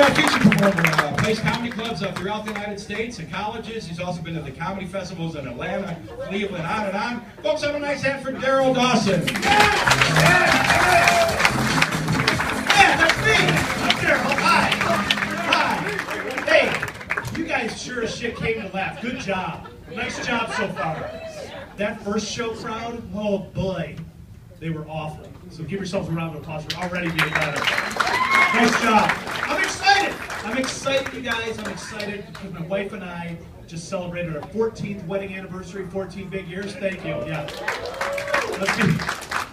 a feature performer, plays comedy clubs throughout the United States and colleges. He's also been to the comedy festivals in Atlanta, Cleveland, on and on. Folks, have a nice hand for Darrell Dawson. Yeah, that's me. I'm Darrell. Hi. Hi. Hey, you guys sure as shit came to laugh. Good job. Nice job so far. That first show crowd, oh boy, they were awful. So give yourselves a round of applause. We're already getting better. Nice job. I'm excited. I'm excited, you guys. I'm excited because my wife and I just celebrated our 14th wedding anniversary, 14 big years. Thank you. Yeah.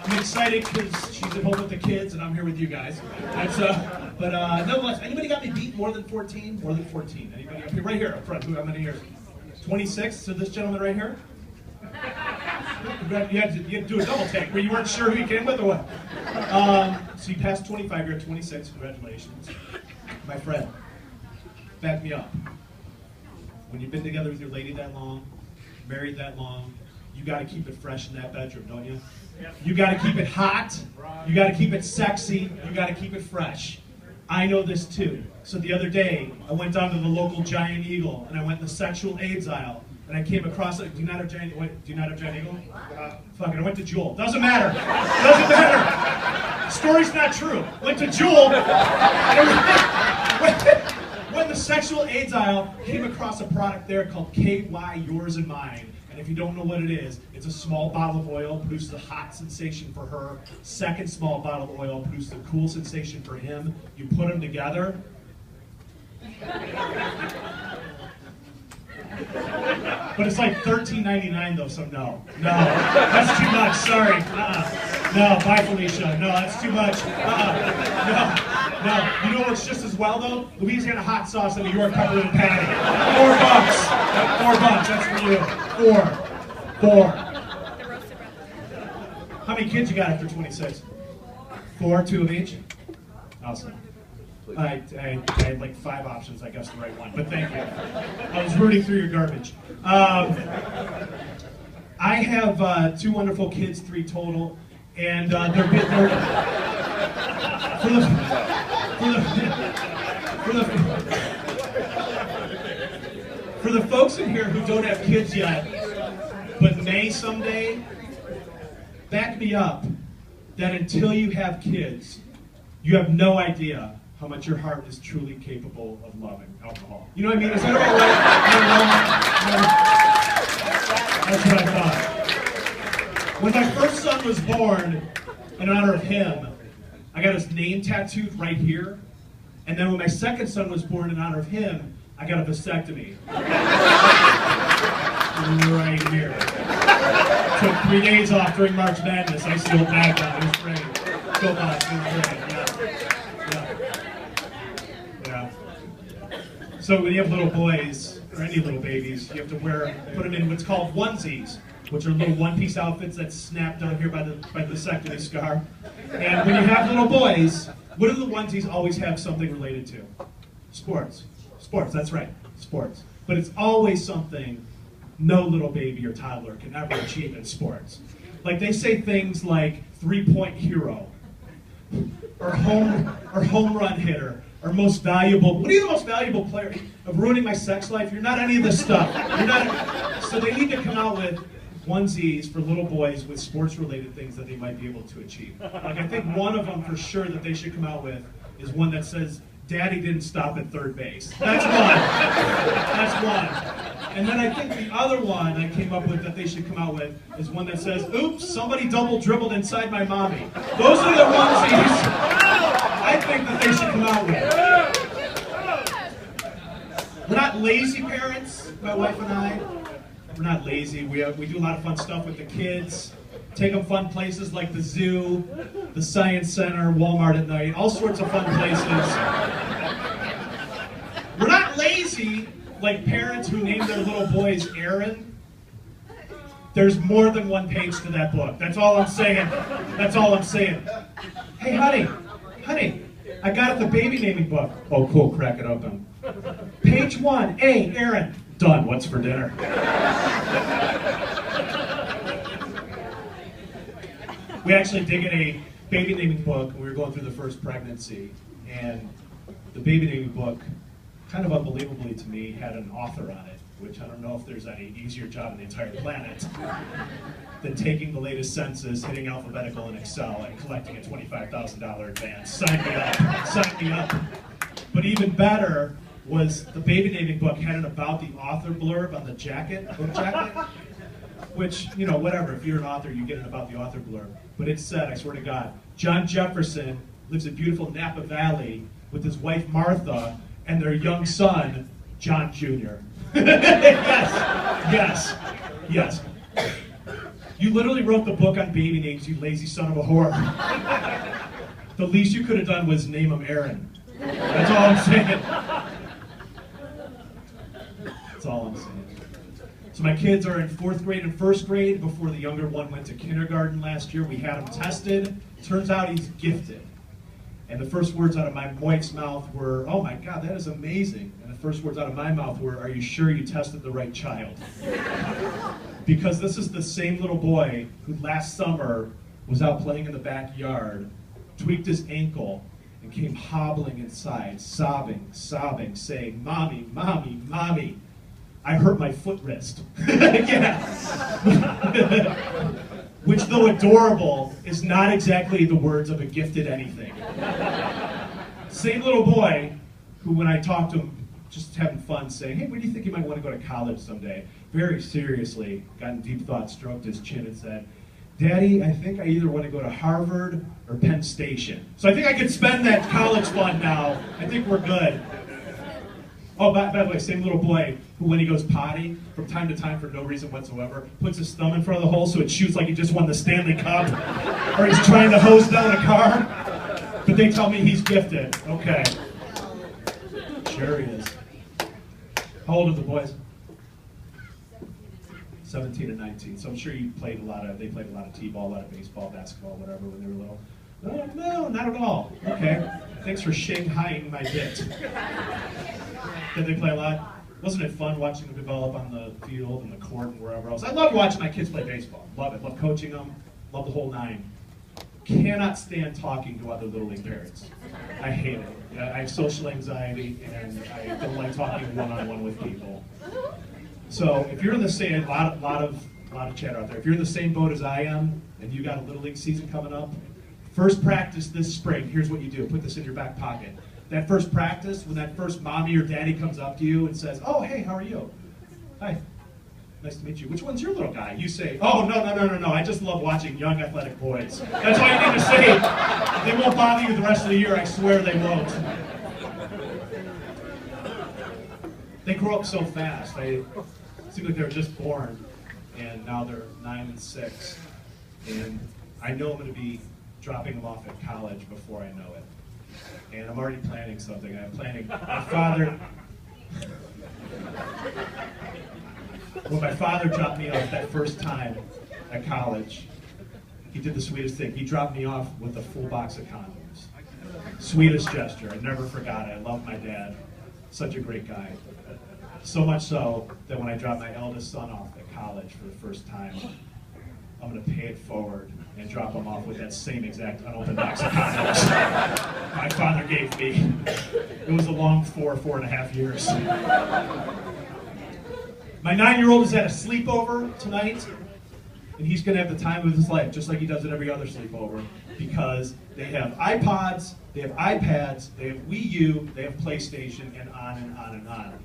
I'm excited because she's at home with the kids and I'm here with you guys. That's, nonetheless, anybody got me beat more than 14? More than 14. Anybody up here? Right here up front. How many years? 26? So this gentleman right here? You had to do a double take where you weren't sure who you came with or what. So you passed 25, you're at 26. Congratulations. My friend, back me up. When you've been together with your lady that long, married that long, you got to keep it fresh in that bedroom, don't you? You got to keep it hot. You got to keep it sexy. You got to keep it fresh. I know this too. So the other day, I went down to the local Giant Eagle and I went in the sexual aids aisle. And I came across it. Do you not have Giant Eagle? Fuck it, I went to Jewel. Doesn't matter. Doesn't matter. Story's not true. Went to Jewel. When the sexual aids aisle, came across a product there called KY Yours and Mine. And if you don't know what it is, it's a small bottle of oil, produces a hot sensation for her. Second small bottle of oil produces a cool sensation for him. You put them together. But it's like $13.99 though, so no. No, that's too much, sorry. No, bye Felicia. No, that's too much. No. You know what's just as well though? Louisiana hot sauce and New York pepperoni patty. $4. $4, that's for you. Four. How many kids you got after 26? 4, 2 of each? Awesome. I had like 5 options, I guess the right one, but thank you. I was rooting through your garbage. I have 2 wonderful kids, 3 total, and for the folks in here who don't have kids yet, but may someday, back me up that until you have kids, you have no idea how much your heart is truly capable of loving alcohol. You know what I mean? Is that all right? That's what I thought. When my first son was born, in honor of him, I got his name tattooed right here. And then when my second son was born, in honor of him, I got a vasectomy. Right here. Took 3 days off during March Madness. I sealed Magna. It was great. Go Bucks. It was great. Yeah. So when you have little boys, or any little babies, you have to put them in what's called onesies, which are little one-piece outfits that snap down here by the vasectomy scar. And when you have little boys, what do the onesies always have something related to? Sports. Sports, that's right, sports. But it's always something no little baby or toddler can ever achieve in sports. Like they say things like 3-point hero, or home run hitter, or most valuable. What are you the most valuable player of ruining my sex life? You're not any of this stuff. You're not. So they need to come out with onesies for little boys with sports-related things that they might be able to achieve. Like I think one of them for sure that they should come out with is one that says, "Daddy didn't stop at third base." That's one. That's one. And then I think the other one I came up with that they should come out with is one that says, "Oops, somebody double dribbled inside my mommy." Those are the onesies I think that they should come out with. We're not lazy parents, my wife and I. We're not lazy. We do a lot of fun stuff with the kids. Take them fun places like the zoo, the Science Center, Walmart at night, all sorts of fun places. We're not lazy like parents who name their little boys Aaron. There's more than one page to that book. That's all I'm saying. That's all I'm saying. Hey, honey, I got the baby naming book. Oh, cool, crack it open. Page 1, A, Aaron. Done, what's for dinner? We actually did get a baby naming book when we were going through the first pregnancy, and The baby naming book, kind of unbelievably to me, had an author on it, which I don't know if there's any easier job on the entire planet than taking the latest census, hitting alphabetical in Excel, and collecting a $25,000 advance. Sign me up, sign me up. But even better was the baby naming book had an about the author blurb on the jacket, book jacket, which, you know, whatever, if you're an author, you get an about the author blurb. But it said, I swear to God, John Jefferson lives in beautiful Napa Valley with his wife Martha and their young son, John Jr. Yes, yes, yes. You literally wrote the book on baby names, you lazy son of a whore. The least you could have done was name him Aaron. That's all I'm saying. That's all I'm saying. So my kids are in 4th grade and 1st grade. Before the younger one went to kindergarten last year, we had him tested. Turns out he's gifted. And the first words out of my wife's mouth were, "Oh my God, that is amazing." And the first words out of my mouth were, "Are you sure you tested the right child?" Because this is the same little boy who last summer was out playing in the backyard, tweaked his ankle, and came hobbling inside, sobbing, saying, "Mommy, Mommy, Mommy, I hurt my foot wrist." Yeah. Which, though adorable, is not exactly the words of a gifted anything. Same little boy who, when I talked to him, just having fun, saying, "Hey, where do you think you might want to go to college someday?" Very seriously, got in deep thought, stroked his chin and said, "Daddy, I think I either want to go to Harvard or Penn Station. So I think I could spend that college fund now. I think we're good." Oh, by the way, same little boy who, when he goes potty, from time to time, for no reason whatsoever, puts his thumb in front of the hole so it shoots like he just won the Stanley Cup, or he's trying to hose down a car. But they tell me he's gifted. Okay. Sure he is. How old are the boys? 17 and 19. So I'm sure they played a lot of t-ball, a lot of baseball, basketball, whatever, when they were little. No, not at all. Okay. Thanks for shanghaiing my bit. Did they play a lot? Wasn't it fun watching them develop on the field and the court and wherever else? I love watching my kids play baseball. Love it. Love coaching them. Love the whole nine. Cannot stand talking to other Little League parents. I hate it. I have social anxiety, and I don't like talking one-on-one with people. So if you're in the same, a lot of chat out there. If you're in the same boat as I am, and you got a Little League season coming up, first practice this spring, here's what you do. Put this in your back pocket. That first practice, when that first mommy or daddy comes up to you and says, "Oh, hey, how are you?" "Hi, nice to meet you. Which one's your little guy?" You say, "Oh, no, I just love watching young athletic boys." That's all you need to say. They won't bother you the rest of the year, I swear they won't. They grow up so fast. It seems like they were just born, and now they're 9 and 6. And I know I'm going to be dropping them off at college before I know it. And I'm already planning something. I'm planning, when my father dropped me off that first time at college, he did the sweetest thing. He dropped me off with a full box of condoms. Sweetest gesture. I never forgot it. I love my dad. Such a great guy. So much so that when I drop my eldest son off at college for the first time, I'm going to pay it forward and drop him off with that same exact unopened box of condoms my father gave me. It was a long 4.5 years. My 9-year-old is at a sleepover tonight, and he's going to have the time of his life, just like he does at every other sleepover, because they have iPods, they have iPads, they have Wii U, they have PlayStation, and on and on and on.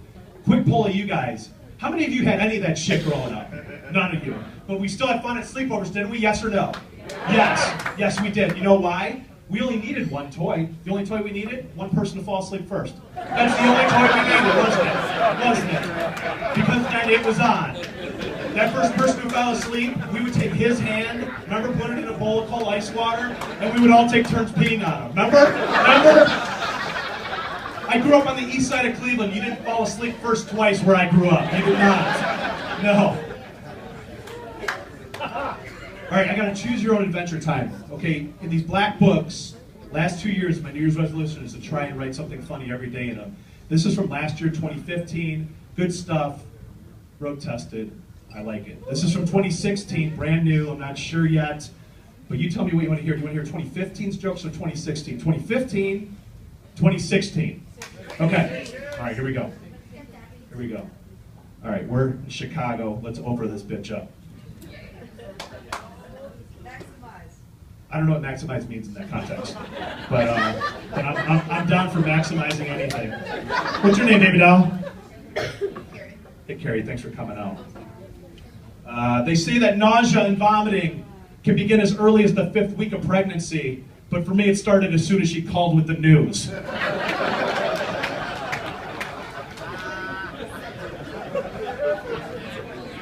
Quick poll of you guys. How many of you had any of that shit growing up? None of you. But we still had fun at sleepovers, didn't we? Yes or no? Yes. Yes, we did. You know why? We only needed one toy. The only toy we needed? One person to fall asleep first. That's the only toy we needed, wasn't it? Because then it was on. That first person who fell asleep, we would take his hand, remember, put it in a bowl of cold ice water, and we would all take turns peeing on him. Remember? I grew up on the east side of Cleveland. You didn't fall asleep first twice where I grew up. You did not. No. All right, I got to choose your own adventure time. Okay, in these black books, last 2 years, my New Year's resolution is to try and write something funny every day in them. This is from last year, 2015. Good stuff. Road tested. I like it. This is from 2016, brand new. I'm not sure yet. But you tell me what you want to hear. Do you want to hear 2015's jokes or 2016? 2015, 2016. Okay. All right, here we go. Here we go. All right, we're in Chicago. Let's over this bitch up. I don't know what maximize means in that context, but I'm down for maximizing anything. What's your name, baby doll? Carrie. Hey, Carrie, thanks for coming out. They say that nausea and vomiting can begin as early as the 5th week of pregnancy, but for me it started as soon as she called with the news.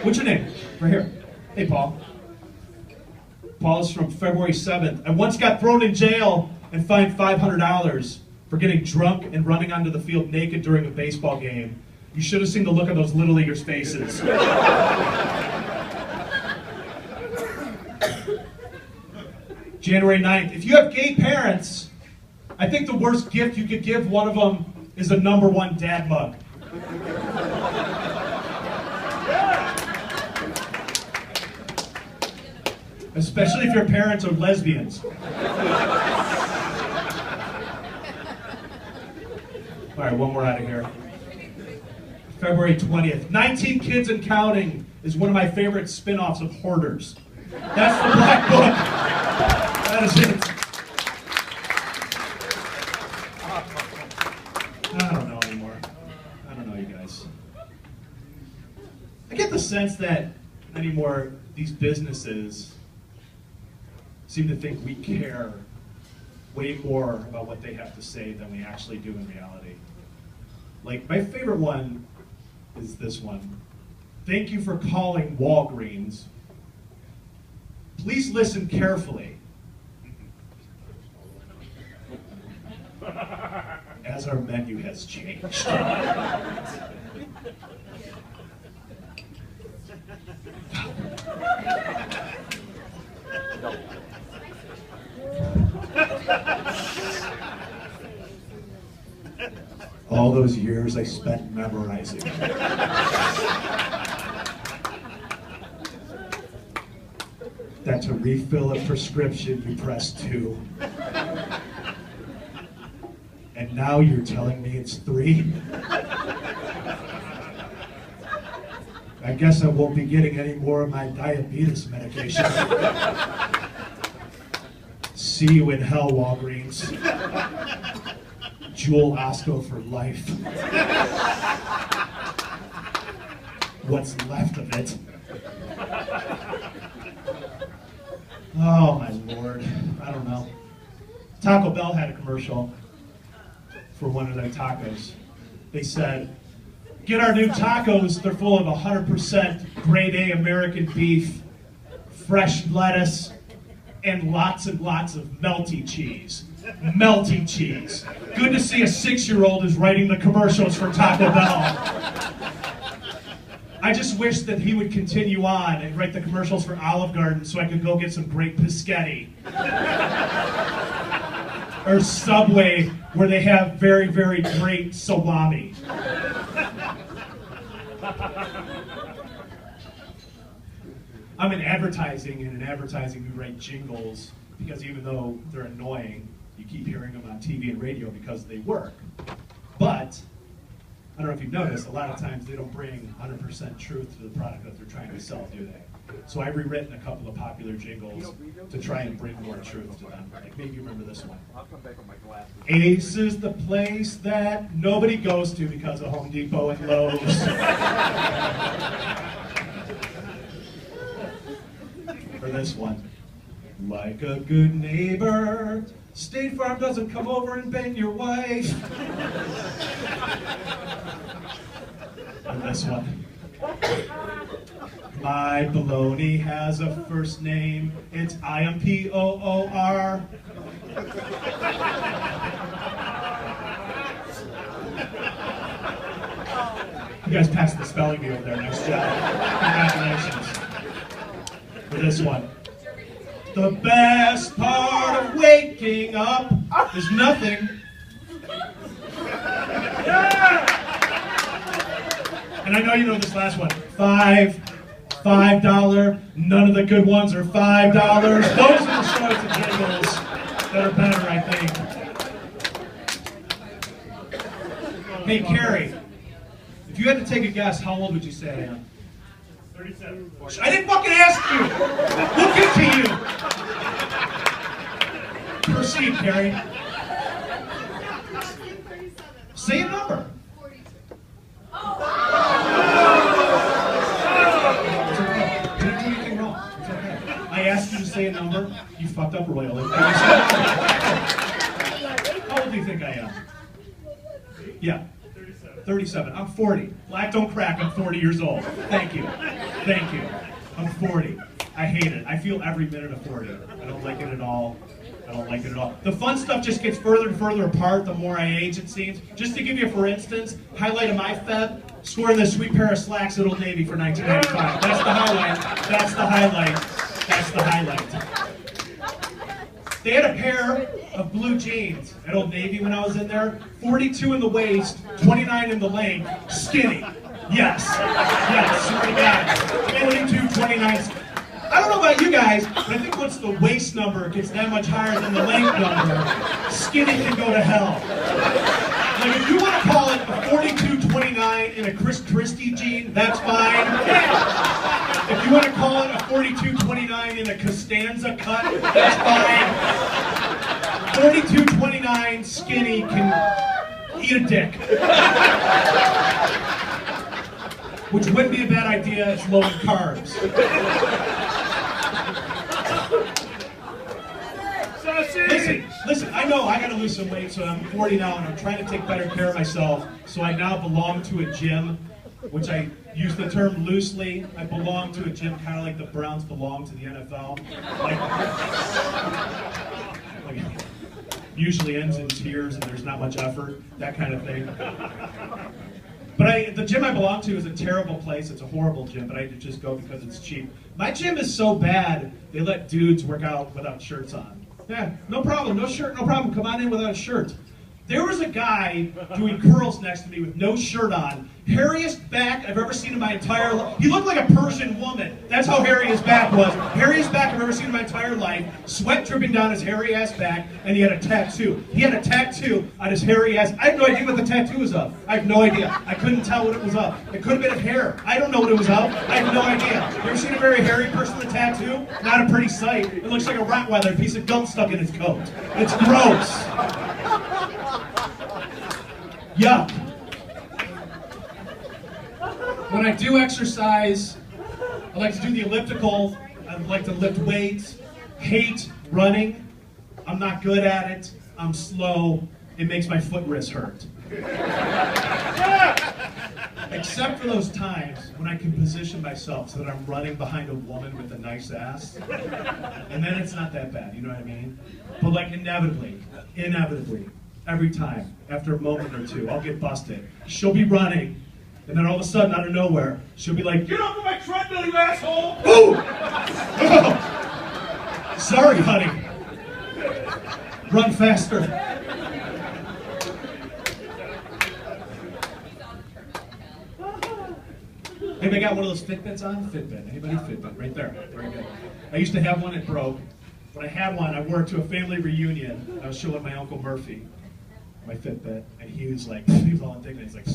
What's your name? Right here. Hey, Paul. Paul is from February 7th. I once got thrown in jail and fined $500 for getting drunk and running onto the field naked during a baseball game. You should have seen the look on those Little Leaguers' faces. January 9th. If you have gay parents, I think the worst gift you could give one of them is a #1 dad mug. Especially if your parents are lesbians. All right, one more out of here. February 20th. 19 Kids and Counting is one of my favorite spin-offs of Hoarders. That's the Black Book. That is it. I don't know anymore. I don't know, you guys. I get the sense that anymore these businesses seem to think we care way more about what they have to say than we actually do in reality. Like, my favorite one is this one. Thank you for calling Walgreens. Please listen carefully, as our menu has changed. All those years I spent memorizing. That to refill a prescription you press 2. And now you're telling me it's 3? I guess I won't be getting any more of my diabetes medication. See you in hell, Walgreens. Jewel Osco for life. What's left of it. Oh my Lord, I don't know. Taco Bell had a commercial for one of their tacos. They said, get our new tacos, they're full of 100% grade A American beef, fresh lettuce, and lots of melty cheese. Melty cheese. Good to see a 6-year-old is writing the commercials for Taco Bell. I just wish that he would continue on and write the commercials for Olive Garden so I could go get some great Piscetti. Or Subway, where they have very, very great salami. I'm in advertising, and in advertising we write jingles because even though they're annoying, you keep hearing them on TV and radio because they work. But, I don't know if you've noticed, a lot of times they don't bring 100% truth to the product that they're trying to sell, do they? So I've rewritten a couple of popular jingles to try and bring more truth to them. Like maybe you remember this one. I'll come back with my glasses. Ace is the place that nobody goes to because of Home Depot and Lowe's. Or this one. Like a good neighbor, State Farm doesn't come over and bang your wife. Or this one. My baloney has a first name. It's I-M-P-O-O-R. You guys passed the spelling bee over there. Nice job. Congratulations. For this one. The best part of waking up is nothing. And I know you know this last one. $5, none of the good ones are $5. Those are the sorts of jingles that are better, I think. Hey, Carrie, if you had to take a guess, how old would you say I am? 37. I didn't fucking ask you! We'll get to you! Proceed, Carrie. Say a number. 42. It's okay. You didn't do anything wrong. It's okay. I asked you to say a number. You fucked up royally. How old do you think I am? Yeah. 37. I'm 40. Black don't crack. I'm 40 years old. Thank you. Thank you. I'm 40. I hate it. I feel every minute of 40. I don't like it at all. I don't like it at all. The fun stuff just gets further and further apart the more I age, it seems. Just to give you, for instance, highlight of my Feb, scoring this sweet pair of slacks at Old Navy for 1995. That's the highlight. That's the highlight. That's the highlight. They had a pair of blue jeans at Old Navy when I was in there. 42 in the waist, 29 in the length, skinny. Yes. Yes, swear to God. 42, 29. I don't know about you guys, but I think once the waist number gets that much higher than the length number, skinny can go to hell. Like if you want to call it a 42-29 in a Chris Christie jean, that's fine. If you want to call it a 42-29 in a Costanza cut, that's fine. 42-29 skinny can eat a dick. Which wouldn't be a bad idea, it's low in carbs. Listen, I know I gotta lose some weight, so I'm 40 now and I'm trying to take better care of myself. So I now belong to a gym, which I use the term loosely. I belong to a gym kind of like the Browns belong to the NFL. Like usually ends in tears and there's not much effort, that kind of thing. But the gym I belong to is a terrible place. It's a horrible gym, but I just go because it's cheap. My gym is so bad, they let dudes work out without shirts on. Yeah, no problem, no shirt, no problem. Come on in without a shirt. There was a guy doing curls next to me with no shirt on. Hairiest back I've ever seen in my entire life. He looked like a Persian woman. That's how hairy his back was. Hairiest back I've ever seen in my entire life. Sweat dripping down his hairy ass back, and he had a tattoo. He had a tattoo on his hairy ass. I have no idea what the tattoo was of. I have no idea. I couldn't tell what it was of. It could have been of hair. I don't know what it was of. I have no idea. You ever seen a very hairy person with a tattoo? Not a pretty sight. It looks like a Rottweiler, a piece of gum stuck in his coat. It's gross. Yuck. When I do exercise, I like to do the elliptical. I like to lift weights. Hate running. I'm not good at it. I'm slow. It makes my foot wrist hurt. Except for those times when I can position myself so that I'm running behind a woman with a nice ass. And then it's not that bad, you know what I mean? But like inevitably, every time, after a moment or two, I'll get busted. She'll be running, and then all of a sudden, out of nowhere, she'll be like, "Get off of my treadmill, you asshole!" Ooh! Oh. Sorry, honey. Run faster. Anybody got one of those Fitbits on? Fitbit. Anybody? Fitbit. Right there. Very good. I used to have one, it broke. When I had one, I wore it to a family reunion. I was showing my Uncle Murphy my Fitbit, and he was like, he was all indignant. He's like,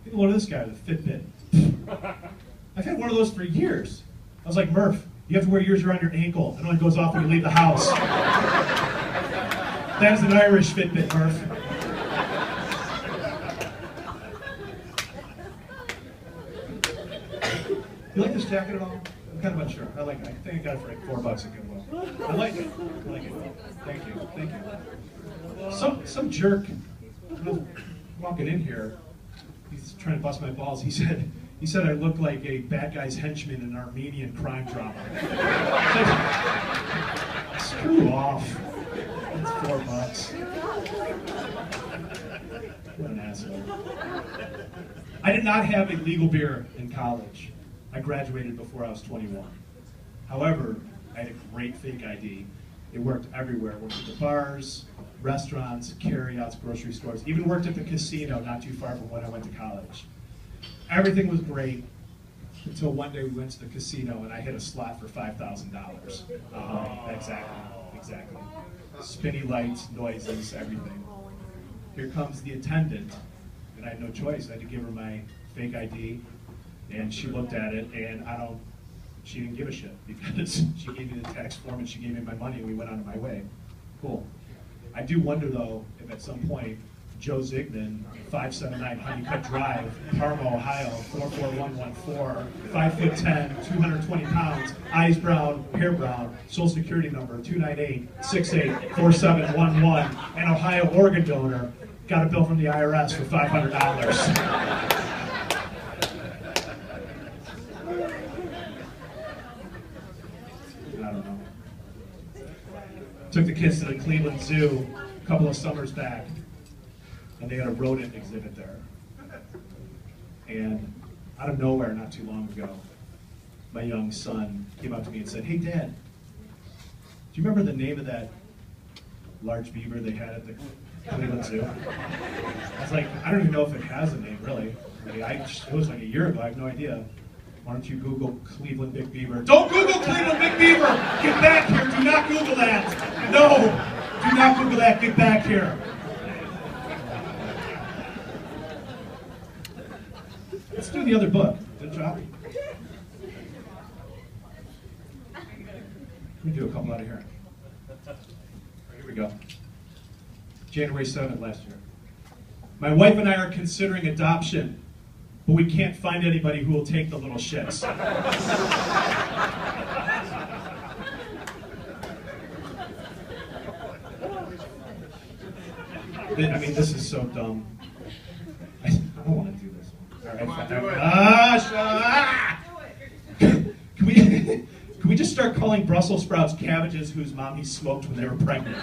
"Get a load of this guy with a Fitbit." I've had one of those for years. I was like, "Murph, you have to wear yours around your ankle. It only goes off when you leave the house." That is an Irish Fitbit, Murph. You like this jacket at all? I'm kind of unsure. I like it. I think I got it for like $4 at Goodwill. I like it. I like it. Thank you. Thank you. Some jerk walking in here, he's trying to bust my balls. He said I look like a bad guy's henchman in an Armenian crime drama. Like, screw off. It's $4. What an asshole. I did not have a legal beer in college. I graduated before I was 21. However, I had a great fake ID. It worked everywhere. It worked at the bars, restaurants, carryouts, grocery stores. Even worked at the casino not too far from when I went to college. Everything was great until one day we went to the casino and I hit a slot for $5,000. Exactly. Spinny lights, noises, everything. Here comes the attendant and I had no choice. I had to give her my fake ID, and she looked at it, and she didn't give a shit, because she gave me the tax form and she gave me my money and we went on my way. Cool. I do wonder though, if at some point, Joe Zigman, 579 Honeycutt Drive, Parma, Ohio, 44114, 5'10", 220 pounds, eyes brown, hair brown, social security number 298-684711, an Ohio organ donor, got a bill from the IRS for $500. I don't know. Took the kids to the Cleveland Zoo a couple of summers back, and they had a rodent exhibit there. And out of nowhere, not too long ago, my young son came up to me and said, "Hey, Dad, do you remember the name of that large beaver they had at the Cleveland Zoo?" I was like, "I don't even know if it has a name, really. It was like a year ago, I have no idea. Why don't you Google Cleveland Big Beaver?" Don't Google Cleveland Big Beaver! Get back here! Do not Google that! No! Do not Google that! Get back here! Let's do the other book. Good job. Let me do a couple out of here. Here we go. January 7th last year. My wife and I are considering adoption, but we can't find anybody who will take the little shits. I mean, this is so dumb. I don't want to do this. All right, fine. Can we just start calling Brussels sprouts cabbages whose mommy smoked when they were pregnant?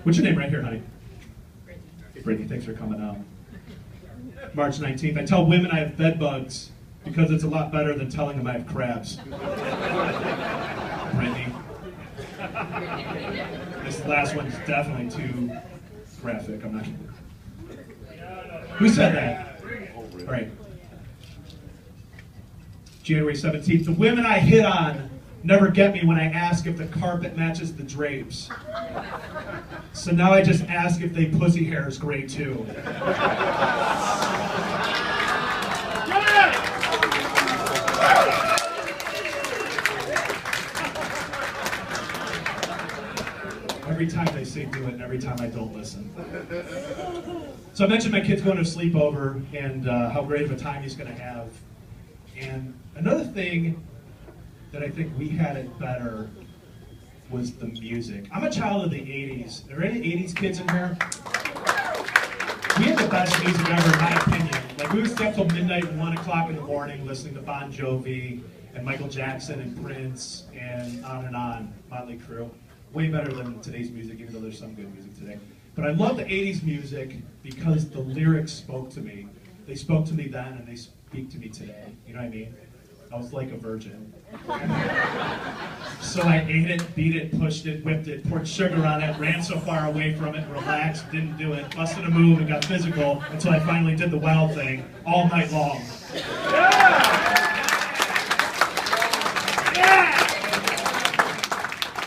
What's your name right here, honey? Brittany, thanks for coming out. March 19th. I tell women I have bed bugs because it's a lot better than telling them I have crabs. Brittany. This last one is definitely too graphic. I'm not kidding. Who said that? All right. January 17th. The women I hit on never get me when I ask if the carpet matches the drapes. So now I just ask if they pussy hair is gray too. Every time they say do it, and every time I don't listen. So I mentioned my kid's going to a sleepover and how great of a time he's going to have. And another thing that I think we had it better was the music. I'm a child of the 80s. Are there any 80s kids in here? We had the best music ever, in my opinion. Like, we would stay up till midnight and 1 o'clock in the morning listening to Bon Jovi and Michael Jackson and Prince and on, Motley Crue. Way better than today's music, even though there's some good music today. But I love the 80s music because the lyrics spoke to me. They spoke to me then and they speak to me today. You know what I mean? I was like a virgin. So I ate it, beat it, pushed it, whipped it, poured sugar on it, ran so far away from it, relaxed, didn't do it, busted a move and got physical until I finally did the wild thing all night long.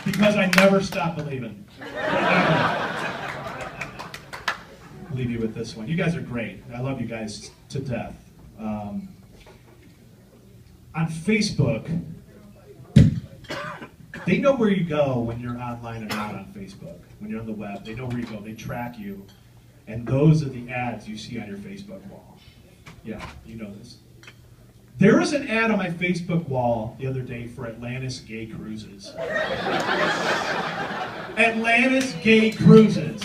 Because I never stopped believing. Never. I'll leave you with this one. You guys are great. I love you guys to death. On Facebook, they know where you go when you're online and not on Facebook. When you're on the web, they know where you go. They track you. And those are the ads you see on your Facebook wall. Yeah, you know this. There was an ad on my Facebook wall the other day for Atlantis Gay Cruises. Atlantis Gay Cruises.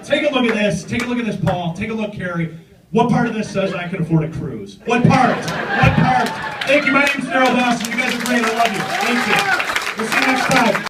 Take a look at this. Take a look at this, Paul. Take a look, Carrie. What part of this says I can afford a cruise? What part? What part? Thank you. My name's Darrell Dawson. You guys are great. I love you. Thank you. We'll see you next time.